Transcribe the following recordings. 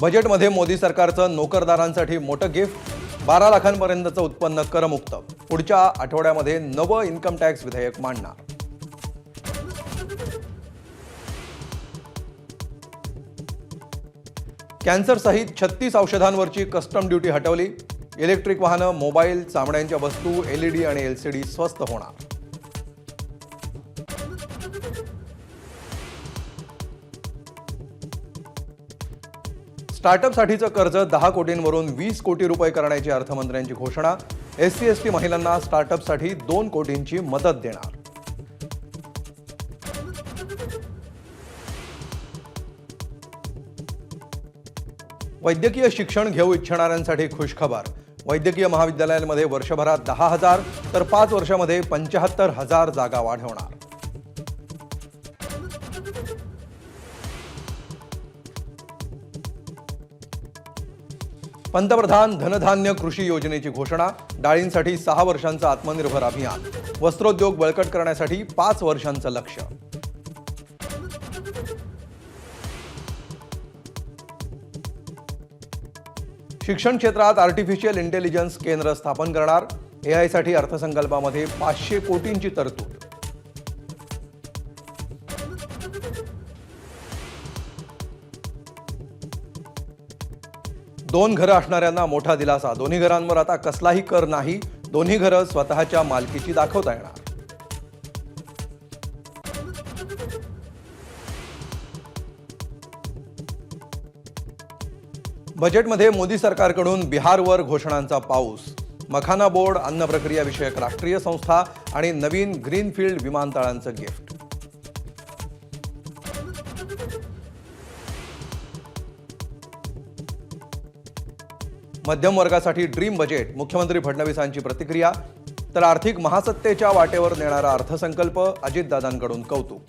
बजेटमध्ये मोदी सरकारचं नोकरदारांसाठी मोठं गिफ्ट, 12 लाखांपर्यंतचं उत्पन्न करमुक्त. पुढच्या आठवड्यामध्ये नवं इन्कम टॅक्स विधेयक मांडणार. कॅन्सर सहित 36 औषधांवरची कस्टम ड्युटी हटवली. इलेक्ट्रिक वाहनं, मोबाईल, चामड्यांच्या वस्तू, एलईडी आणि एलसीडी स्वस्त होणार. स्टार्टअपसाठीचं कर्ज 10 कोटींवरून 20 कोटी रुपये करण्याची अर्थमंत्र्यांची घोषणा. एससी एसटी महिलांना स्टार्टअपसाठी 2 कोटींची मदत देणार. वैद्यकीय शिक्षण घेऊ इच्छिणाऱ्यांसाठी खुशखबर. वैद्यकीय महाविद्यालयांमध्ये वर्षभरात 10,000 तर 5 वर्षामध्ये 75,000 जागा वाढवणार. पंतप्रधान धनधान्य कृषी योजनेची घोषणा. डाळींसाठी 6 वर्षांचं आत्मनिर्भर अभियान. वस्त्रोद्योग बळकट करण्यासाठी 5 वर्षांचं लक्ष्य. शिक्षण क्षेत्रात आर्टिफिशियल इंटेलिजन्स केंद्र स्थापन करणार. एआय साठी अर्थसंकल्पामध्ये 500 कोटींची तरतूद. दोन घरं असणाऱ्यांना मोठा दिलासा. दोन्ही घरांवर आता कसलाही कर नाही. दोन्ही घरं स्वतःच्या मालकीची दाखवता येणार. बजेटमध्ये मोदी सरकारकडून बिहारवर घोषणांचा पाऊस. मखाना बोर्ड, अन्न प्रक्रिया विषयक राष्ट्रीय संस्था आणि नवीन ग्रीनफील्ड विमानतळांचं गिफ्ट. मध्यम वर्गासाठी ड्रीम बजेट. मुख्यमंत्री फडणवीसांची प्रतिक्रिया. तर आर्थिक महासत्तेच्या वाटेवर नेणारा अर्थसंकल्प. अजितदादांकडून कौतुक.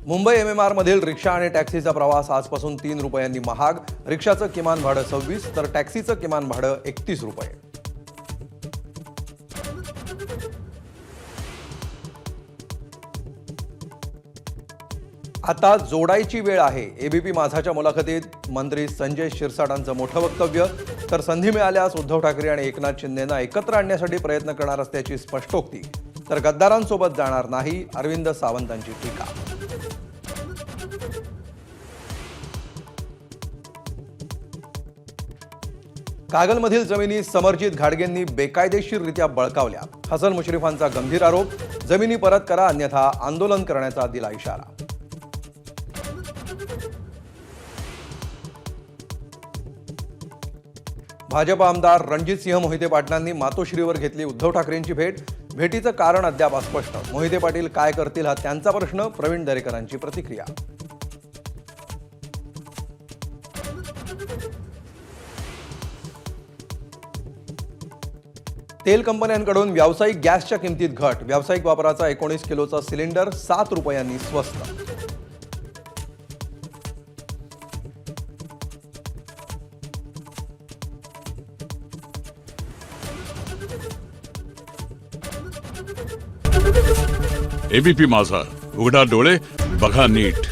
मुंबई MMR मधील रिक्षा आणि टॅक्सीचा प्रवास आजपासून 3 रुपयांनी महाग. रिक्षाचं किमान भाडं 26 तर टॅक्सीचं किमान भाडं 31 रुपये. आता जोडायची वेळ आहे. एबीपी माझाच्या मुलाखतीत मंत्री संजय शिरसाटांचं मोठं वक्तव्य. तर संधी मिळाल्यास उद्धव ठाकरे आणि एकनाथ शिंदेंना एकत्र आणण्यासाठी प्रयत्न करणार असल्याची स्पष्टोक्ती. तर गद्दारांसोबत जाणार नाही, अरविंद सावंतांची टीका. कागलमधील जमिनी समरजित घाडगेंनी बेकायदेशीररित्या बळकावल्या. हसन मुश्रीफांचा गंभीर आरोप. जमिनी परत करा अन्यथा आंदोलन करण्याचा दिला इशारा. भाजप आमदार रणजितसिंह मोहिते पाटलांनी मातोश्रीवर घेतली उद्धव ठाकरेंची भेट. भेटीचं कारण अद्याप अस्पष्ट. मोहिते पाटील काय करतील हा त्यांचा प्रश्न. प्रवीण दरेकरांची प्रतिक्रिया. तेल कंपन्यांकडून व्यावसायिक गॅसच्या किमतीत घट. व्यावसायिक वापराचा 19 किलोचा सिलेंडर 7 रुपयांनी स्वस्त. एबीपी माझा, उघडा डोळे बघा नीट.